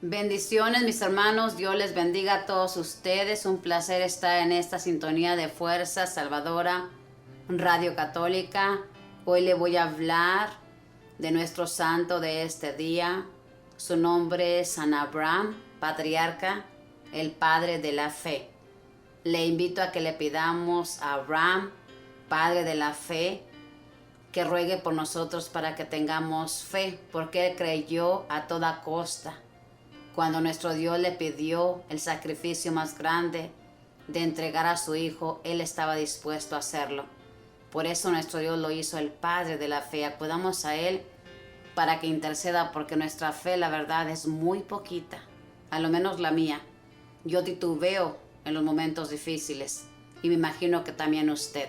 Bendiciones, mis hermanos. Dios les bendiga a todos ustedes. Un placer estar en esta sintonía de Fuerza Salvadora Radio Católica. Hoy le voy a hablar de nuestro santo de este día. Su nombre es San Abraham, patriarca, el padre de la fe. Le invito a que le pidamos a Abraham, padre de la fe, que ruegue por nosotros para que tengamos fe, porque él creyó a toda costa. Cuando nuestro Dios le pidió el sacrificio más grande de entregar a su Hijo, Él estaba dispuesto a hacerlo. Por eso nuestro Dios lo hizo el Padre de la fe. Acudamos a Él para que interceda, porque nuestra fe, la verdad, es muy poquita, a lo menos la mía. Yo titubeo en los momentos difíciles y me imagino que también usted.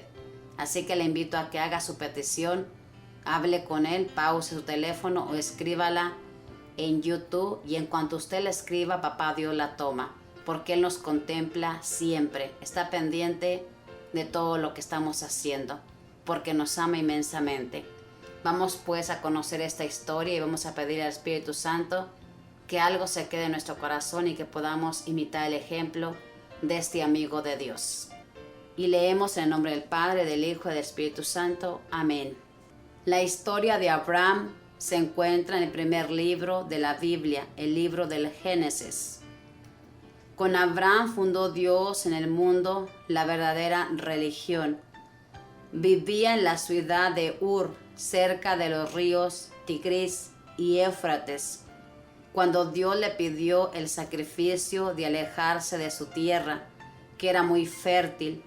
Así que le invito a que haga su petición, hable con Él, pause su teléfono o escríbala en YouTube, y en cuanto usted le escriba, papá Dios la toma, porque Él nos contempla siempre, está pendiente de todo lo que estamos haciendo, porque nos ama inmensamente. Vamos pues a conocer esta historia y vamos a pedir al Espíritu Santo que algo se quede en nuestro corazón y que podamos imitar el ejemplo de este amigo de Dios. Y leemos en el nombre del Padre, del Hijo y del Espíritu Santo. Amén. La historia de Abraham se encuentra en el primer libro de la Biblia, el libro del Génesis. Con Abraham fundó Dios en el mundo la verdadera religión. Vivía en la ciudad de Ur, cerca de los ríos Tigris y Éufrates, cuando Dios le pidió el sacrificio de alejarse de su tierra, que era muy fértil,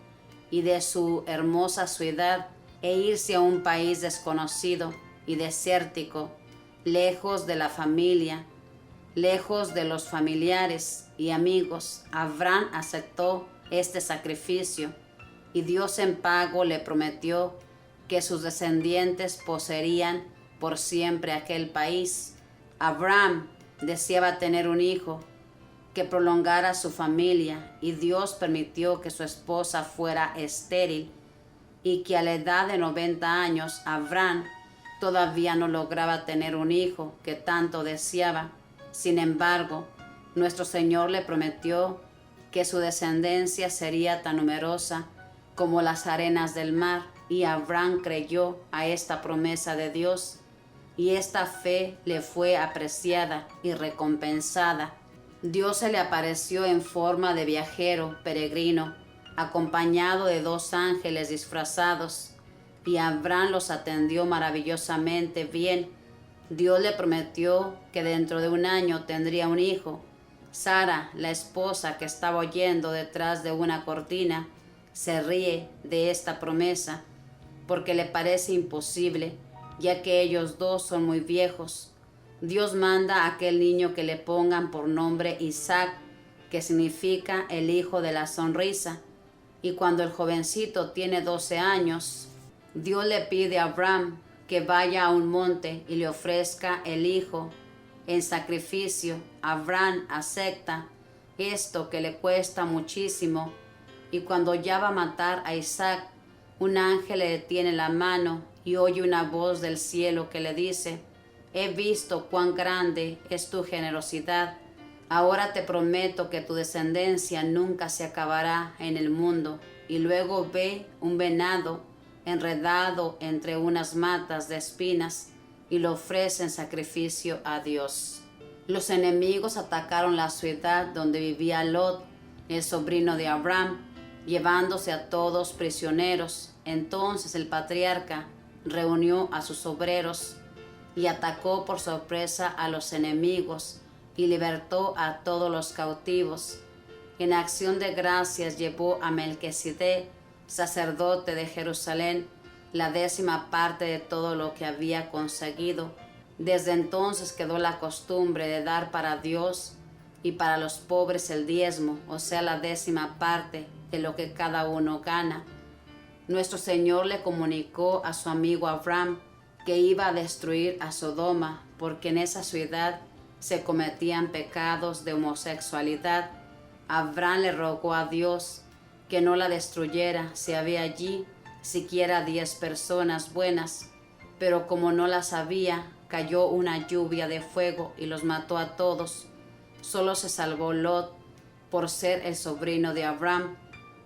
y de su hermosa ciudad, e irse a un país desconocido y desértico, lejos de la familia, lejos de los familiares y amigos. Abraham aceptó este sacrificio y Dios en pago le prometió que sus descendientes poseerían por siempre aquel país. Abraham deseaba tener un hijo que prolongara su familia, y Dios permitió que su esposa fuera estéril y que a la edad de 90 años Abraham todavía no lograba tener un hijo que tanto deseaba. Sin embargo, nuestro Señor le prometió que su descendencia sería tan numerosa como las arenas del mar, y Abraham creyó a esta promesa de Dios, y esta fe le fue apreciada y recompensada. Dios se le apareció en forma de viajero peregrino, acompañado de 2 ángeles disfrazados, y Abraham los atendió maravillosamente bien. Dios le prometió que dentro de 1 año tendría un hijo. Sara, la esposa que estaba oyendo detrás de una cortina, se ríe de esta promesa porque le parece imposible, ya que ellos 2 son muy viejos. Dios manda a aquel niño que le pongan por nombre Isaac, que significa el hijo de la sonrisa. Y cuando el jovencito tiene 12 años, Dios le pide a Abraham que vaya a un monte y le ofrezca el hijo en sacrificio. Abraham acepta esto, que le cuesta muchísimo, y cuando ya va a matar a Isaac, un ángel le detiene la mano y oye una voz del cielo que le dice: he visto cuán grande es tu generosidad. Ahora te prometo que tu descendencia nunca se acabará en el mundo. Y luego ve un venado enredado entre unas matas de espinas y lo ofrece en sacrificio a Dios. Los enemigos atacaron la ciudad donde vivía Lot, el sobrino de Abraham, llevándose a todos prisioneros. Entonces el patriarca reunió a sus obreros y atacó por sorpresa a los enemigos y libertó a todos los cautivos. En acción de gracias llevó a Melquisedec, sacerdote de Jerusalén, la 10ª parte de todo lo que había conseguido. Desde entonces quedó la costumbre de dar para Dios y para los pobres el diezmo, o sea, la 10ª parte de lo que cada uno gana. Nuestro Señor le comunicó a su amigo Abraham que iba a destruir a Sodoma, porque en esa ciudad se cometían pecados de homosexualidad. Abraham le rogó a Dios que no la destruyera si había allí siquiera 10 personas buenas, pero como no las había, cayó una lluvia de fuego y los mató a todos. Solo se salvó Lot por ser el sobrino de Abraham,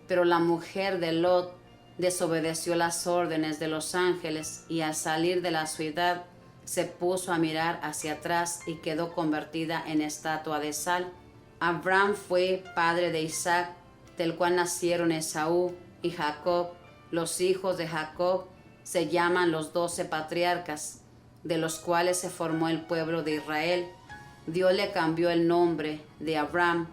pero la mujer de Lot desobedeció las órdenes de los ángeles y al salir de la ciudad se puso a mirar hacia atrás y quedó convertida en estatua de sal. Abraham fue padre de Isaac, del cual nacieron Esaú y Jacob. Los hijos de Jacob se llaman los 12 patriarcas, de los cuales se formó el pueblo de Israel. Dios le cambió el nombre de Abraham,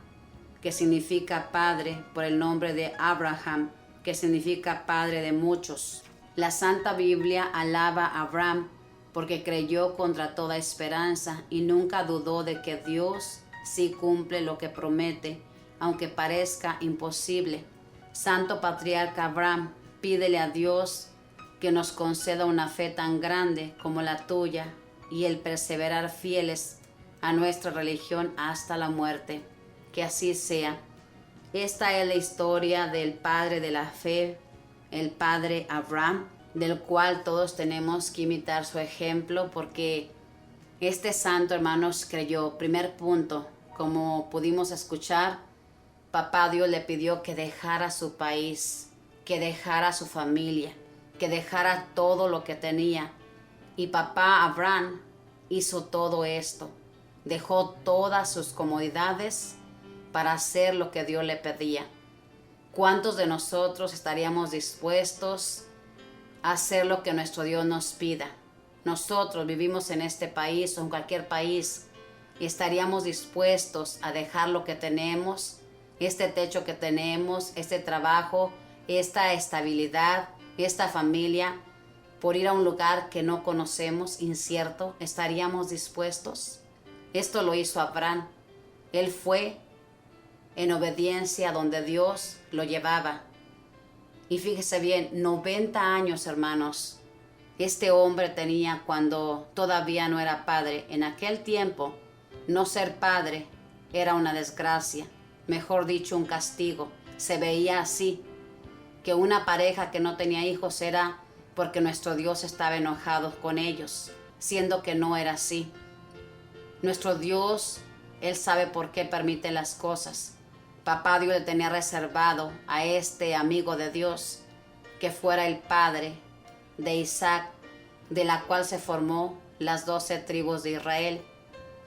que significa padre, por el nombre de Abraham, que significa padre de muchos. La Santa Biblia alaba a Abraham porque creyó contra toda esperanza y nunca dudó de que Dios sí cumple lo que promete, aunque parezca imposible. Santo Patriarca Abraham, pídele a Dios que nos conceda una fe tan grande como la tuya y el perseverar fieles a nuestra religión hasta la muerte. Que así sea. Esta es la historia del padre de la fe, el padre Abraham, del cual todos tenemos que imitar su ejemplo porque este santo, hermanos, creyó. Primer punto, como pudimos escuchar, papá Dios le pidió que dejara su país, que dejara su familia, que dejara todo lo que tenía. Y papá Abraham hizo todo esto. Dejó todas sus comodidades para hacer lo que Dios le pedía. ¿Cuántos de nosotros estaríamos dispuestos a hacer lo que nuestro Dios nos pida? Nosotros vivimos en este país o en cualquier país y estaríamos dispuestos a dejar lo que tenemos, este techo que tenemos, este trabajo, esta estabilidad, esta familia, por ir a un lugar que no conocemos, incierto. ¿Estaríamos dispuestos? Esto lo hizo Abraham. Él fue en obediencia donde Dios lo llevaba. Y fíjese bien, 90 años, hermanos, este hombre tenía cuando todavía no era padre. En aquel tiempo, no ser padre era una desgracia, mejor dicho, un castigo. Se veía así, que una pareja que no tenía hijos era porque nuestro Dios estaba enojado con ellos, siendo que no era así. Nuestro Dios, Él sabe por qué permite las cosas. Papá Dios le tenía reservado a este amigo de Dios que fuera el padre de Isaac, de la cual se formó las 12 tribus de Israel,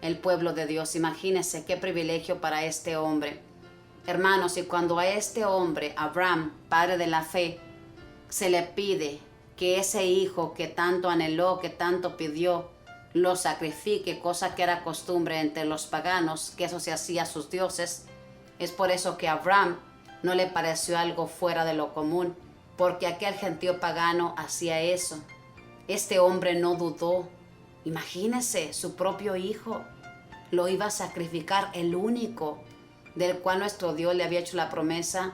el pueblo de Dios. Imagínense qué privilegio para este hombre. Hermanos, y cuando a este hombre, Abraham, padre de la fe, se le pide que ese hijo que tanto anheló, que tanto pidió, lo sacrifique, cosa que era costumbre entre los paganos, que eso se hacía a sus dioses, es por eso que a Abraham no le pareció algo fuera de lo común, porque aquel gentío pagano hacía eso. Este hombre no dudó. Imagínese, su propio hijo lo iba a sacrificar, el único del cual nuestro Dios le había hecho la promesa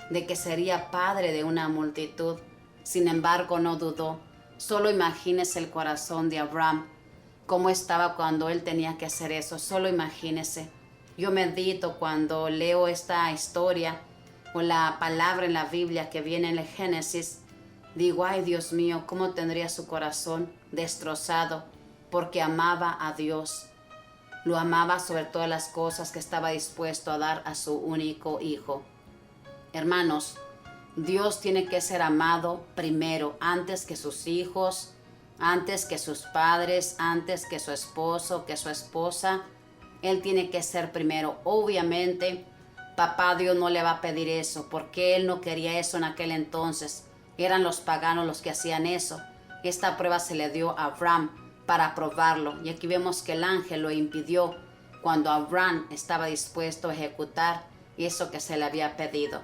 de que sería padre de una multitud. Sin embargo, no dudó. Solo imagínese el corazón de Abraham, cómo estaba cuando él tenía que hacer eso. Solo imagínese. Yo medito cuando leo esta historia o la palabra en la Biblia que viene en el Génesis. Digo, ay Dios mío, cómo tendría su corazón destrozado porque amaba a Dios. Lo amaba sobre todas las cosas, que estaba dispuesto a dar a su único hijo. Hermanos, Dios tiene que ser amado primero, antes que sus hijos, antes que sus padres, antes que su esposo, que su esposa. Él tiene que ser primero. Obviamente, papá Dios no le va a pedir eso, porque él no quería eso en aquel entonces. Eran los paganos los que hacían eso. Esta prueba se le dio a Abraham para probarlo. Y aquí vemos que el ángel lo impidió cuando Abraham estaba dispuesto a ejecutar eso que se le había pedido.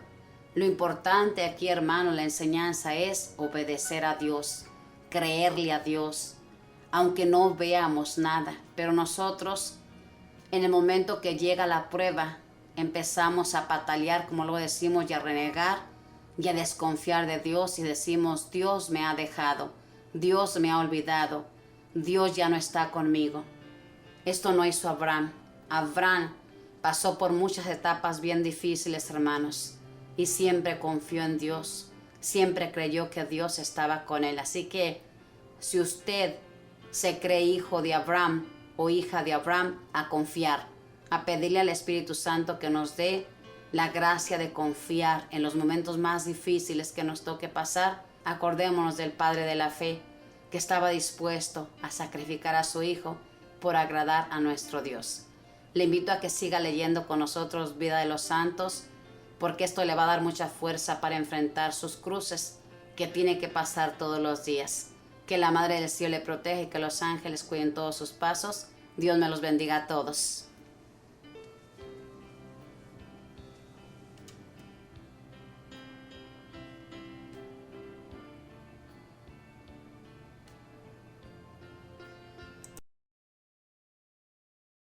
Lo importante aquí, hermano, la enseñanza es obedecer a Dios, creerle a Dios, aunque no veamos nada. Pero nosotros, en el momento que llega la prueba, empezamos a patalear, como lo decimos, y a renegar y a desconfiar de Dios y decimos, Dios me ha dejado, Dios me ha olvidado, Dios ya no está conmigo. Esto no hizo Abraham. Abraham pasó por muchas etapas bien difíciles, hermanos, y siempre confió en Dios, siempre creyó que Dios estaba con él. Así que si usted se cree hijo de Abraham o hija de Abraham, a confiar, a pedirle al Espíritu Santo que nos dé la gracia de confiar en los momentos más difíciles que nos toque pasar. Acordémonos del Padre de la fe, que estaba dispuesto a sacrificar a su Hijo por agradar a nuestro Dios. Le invito a que siga leyendo con nosotros Vida de los Santos, porque esto le va a dar mucha fuerza para enfrentar sus cruces que tiene que pasar todos los días. Que la Madre del Cielo le proteja y que los ángeles cuiden todos sus pasos. Dios me los bendiga a todos.